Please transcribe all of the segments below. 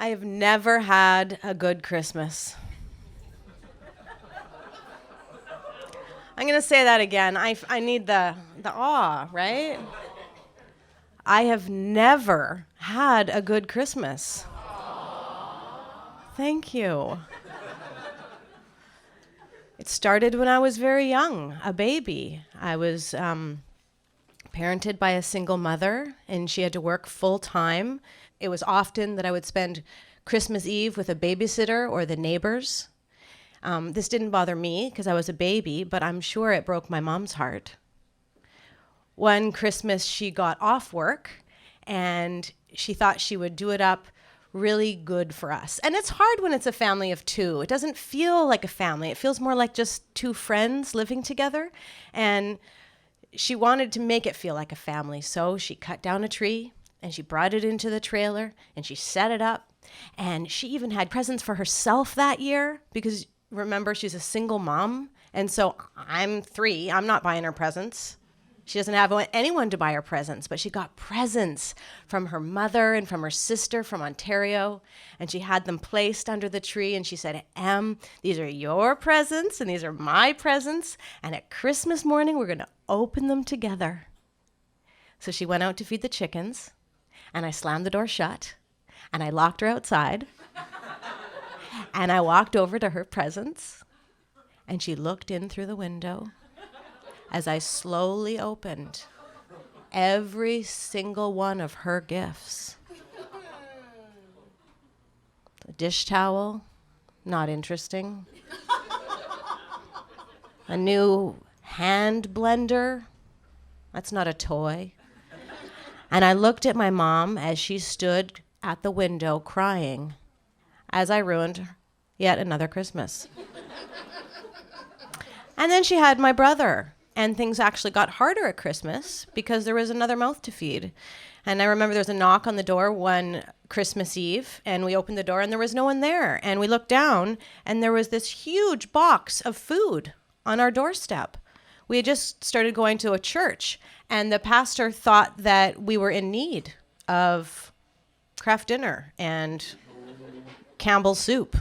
I have never had a good Christmas. I'm going to say that again. I need the awe, right? I have never had a good Christmas. Thank you. It started when I was very young, a baby. I was parented by a single mother, and she had to work full time. It was often that I would spend Christmas Eve with a babysitter or the neighbors. This didn't bother me because I was a baby, but I'm sure it broke my mom's heart. One Christmas, she got off work, and she thought she would do it up really good for us. And it's hard when it's a family of two. It doesn't feel like a family. It feels more like just two friends living together. And she wanted to make it feel like a family. So she cut down a tree, and she brought it into the trailer, and she set it up. And she even had presents for herself that year because, remember, she's a single mom. And so I'm 3. I'm not buying her presents. She doesn't have anyone to buy her presents, but she got presents from her mother and from her sister from Ontario, and she had them placed under the tree, and she said, these are your presents, and these are my presents, and at Christmas morning, we're going to open them together. So she went out to feed the chickens, and I slammed the door shut, and I locked her outside, and I walked over to her presents, and she looked in through the window as I slowly opened every single one of her gifts. A dish towel, not interesting. A new hand blender, that's not a toy. And I looked at my mom as she stood at the window crying as I ruined yet another Christmas. And then she had my brother. And things actually got harder at Christmas because there was another mouth to feed. And I remember there was a knock on the door one Christmas Eve, and we opened the door and there was no one there. And we looked down and there was this huge box of food on our doorstep. We had just started going to a church, and the pastor thought that we were in need of Kraft dinner and Campbell's soup.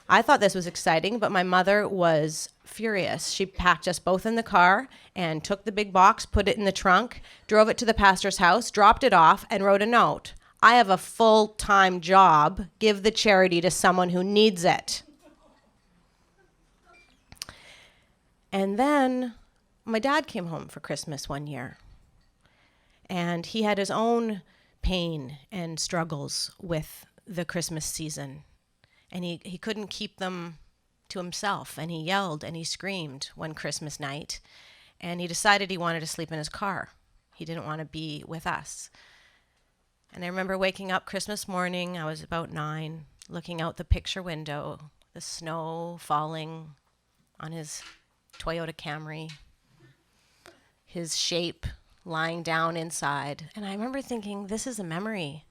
I thought this was exciting, but my mother was furious. She packed us both in the car and took the big box, put it in the trunk, drove it to the pastor's house, dropped it off, and wrote a note. I have a full-time job. Give the charity to someone who needs it. And then my dad came home for Christmas one year, and he had his own pain and struggles with the Christmas season. And he couldn't keep them to himself, and he yelled and he screamed one Christmas night, and he decided he wanted to sleep in his car. He didn't want to be with us. And I remember waking up Christmas morning, I was about 9, looking out the picture window, the snow falling on his Toyota Camry, his shape lying down inside. And I remember thinking, this is a memory.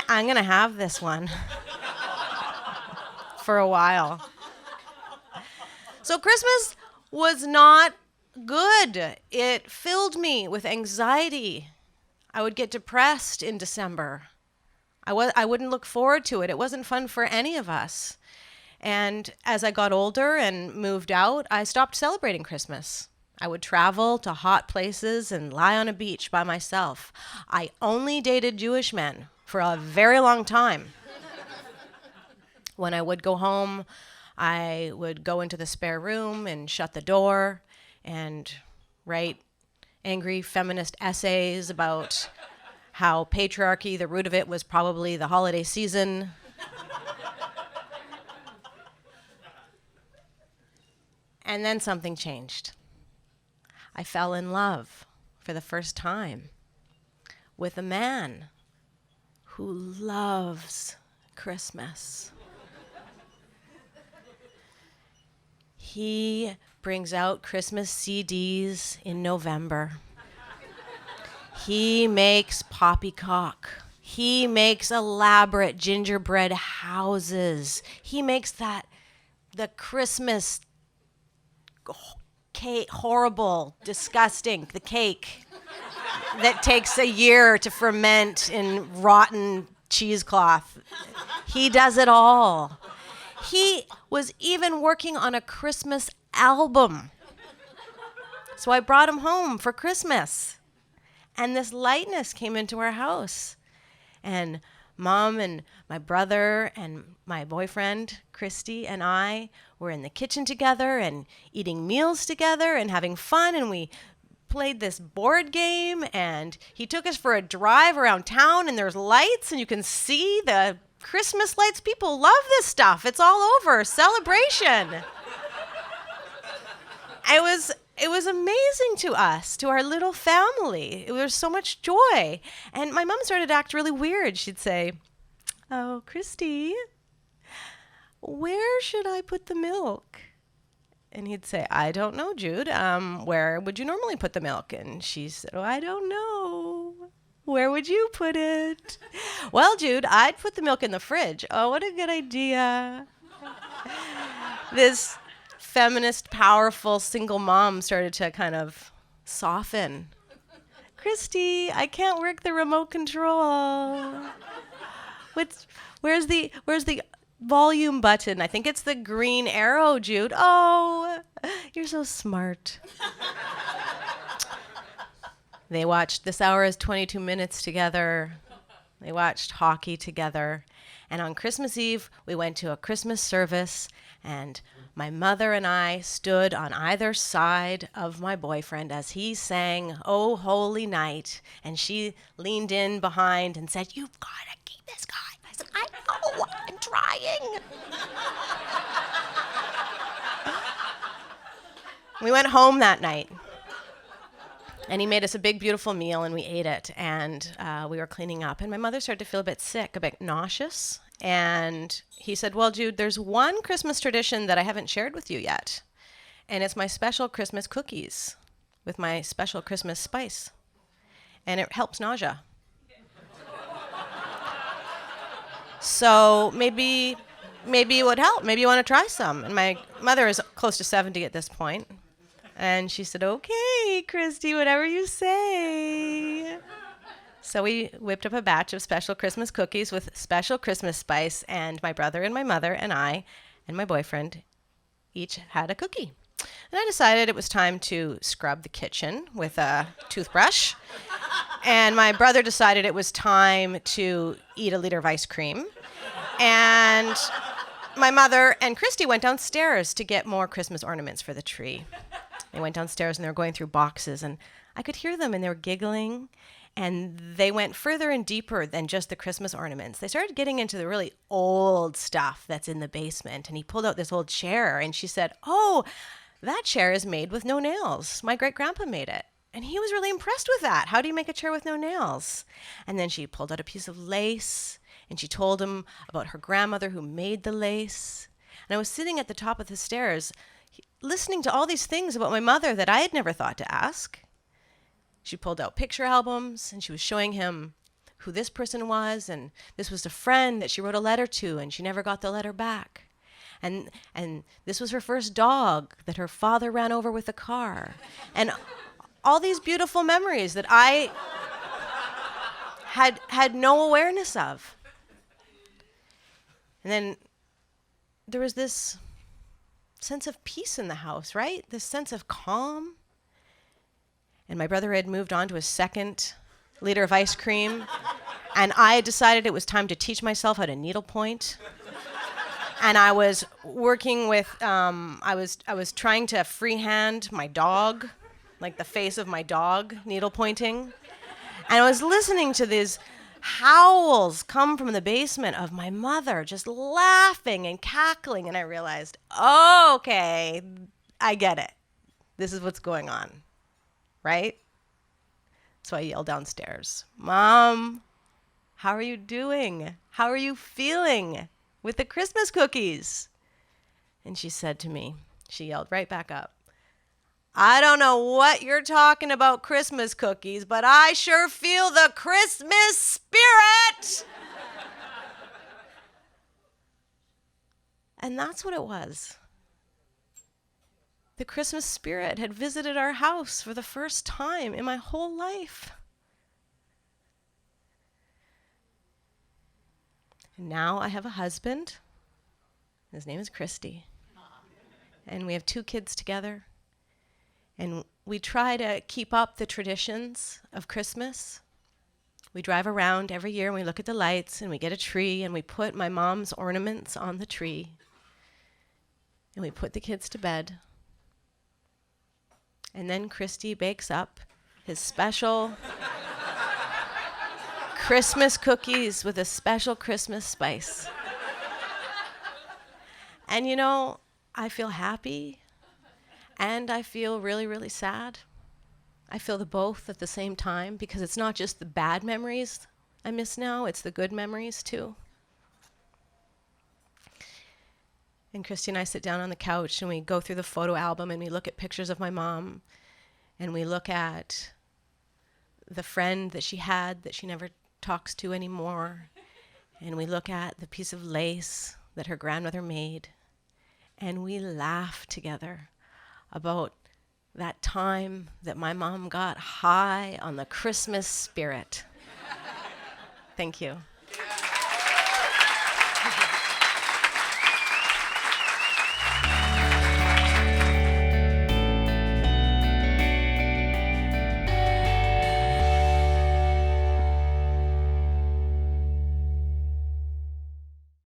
I'm going to have this one for a while. So Christmas was not good. It filled me with anxiety. I would get depressed in December. I wouldn't look forward to it. It wasn't fun for any of us. And as I got older and moved out, I stopped celebrating Christmas. I would travel to hot places and lie on a beach by myself. I only dated Jewish men for a very long time. When I would go home, I would go into the spare room and shut the door and write angry feminist essays about how patriarchy, the root of it was probably the holiday season. And then something changed. I fell in love for the first time with a man who loves Christmas. He brings out Christmas CDs in November. He makes poppycock. He makes elaborate gingerbread houses. He makes the Christmas cake, horrible, disgusting, the cake that takes a year to ferment in rotten cheesecloth. He does it all. He was even working on a Christmas album. So I brought him home for Christmas. And this lightness came into our house. And Mom and my brother and my boyfriend, Christy, and I were in the kitchen together and eating meals together and having fun. And we played this board game, and he took us for a drive around town, and there's lights, and you can see the Christmas lights. People love this stuff. It's all over. Celebration. It was amazing to us, to our little family. There was so much joy. And my mom started to act really weird. She'd say, "Oh, Christy, where should I put the milk?" And he'd say, "I don't know, Jude. Where would you normally put the milk?" And she said, "Oh, I don't know. Where would you put it?" "Well, Jude, I'd put the milk in the fridge." "Oh, what a good idea." This feminist, powerful, single mom started to kind of soften. "Christy, I can't work the remote control. Where's the volume button? I think it's the green arrow, Jude." "Oh, you're so smart." They watched This Hour is 22 Minutes together. They watched hockey together. And on Christmas Eve, we went to a Christmas service, and my mother and I stood on either side of my boyfriend as he sang "Oh Holy Night," and she leaned in behind and said, "You've got to keep this guy." I said, "I know, I'm trying." We went home that night, and he made us a big, beautiful meal, and we ate it, and we were cleaning up, and my mother started to feel a bit sick, a bit nauseous, and he said, "Well, Jude, there's one Christmas tradition that I haven't shared with you yet, and it's my special Christmas cookies with my special Christmas spice, and it helps nausea. So maybe it would help. Maybe you want to try some." And my mother is close to 70 at this point. And she said, "Okay, Christy, whatever you say." So we whipped up a batch of special Christmas cookies with special Christmas spice, and my brother and my mother and I and my boyfriend each had a cookie. And I decided it was time to scrub the kitchen with a toothbrush. And my brother decided it was time to eat a liter of ice cream. And my mother and Christy went downstairs to get more Christmas ornaments for the tree. They went downstairs and they were going through boxes, and I could hear them, and they were giggling, and they went further and deeper than just the Christmas ornaments. They started getting into the really old stuff that's in the basement, and he pulled out this old chair, and she said, "Oh, that chair is made with no nails. My great-grandpa made it." And he was really impressed with that. "How do you make a chair with no nails?" And then she pulled out a piece of lace, and she told him about her grandmother who made the lace. And I was sitting at the top of the stairs listening to all these things about my mother that I had never thought to ask. She pulled out picture albums, and she was showing him who this person was, and this was a friend that she wrote a letter to, and she never got the letter back. And this was her first dog that her father ran over with a car. And all these beautiful memories that I had no awareness of. And then there was this sense of peace in the house, right? This sense of calm. And my brother had moved on to his second liter of ice cream, and I decided it was time to teach myself how to needlepoint. And I was working with, I was trying to freehand my dog, like the face of my dog, needlepointing. And I was listening to these howls come from the basement of my mother, just laughing and cackling, and I realized, oh, okay, I get it. This is what's going on, right? So I yelled downstairs, "Mom, how are you doing? How are you feeling with the Christmas cookies?" And she said to me, she yelled right back up, "I don't know what you're talking about Christmas cookies, but I sure feel the Christmas spirit." And that's what it was. The Christmas spirit had visited our house for the first time in my whole life. And now I have a husband. His name is Christy. And we have 2 kids together. And we try to keep up the traditions of Christmas. We drive around every year and we look at the lights and we get a tree and we put my mom's ornaments on the tree. And we put the kids to bed. And then Christy bakes up his special Christmas cookies with a special Christmas spice. And you know, I feel happy and I feel really, really sad. I feel the both at the same time because it's not just the bad memories I miss now, it's the good memories too. And Christy and I sit down on the couch and we go through the photo album and we look at pictures of my mom and we look at the friend that she had that she never talks to anymore. And we look at the piece of lace that her grandmother made. And we laugh together about that time that my mom got high on the Christmas spirit. Thank you.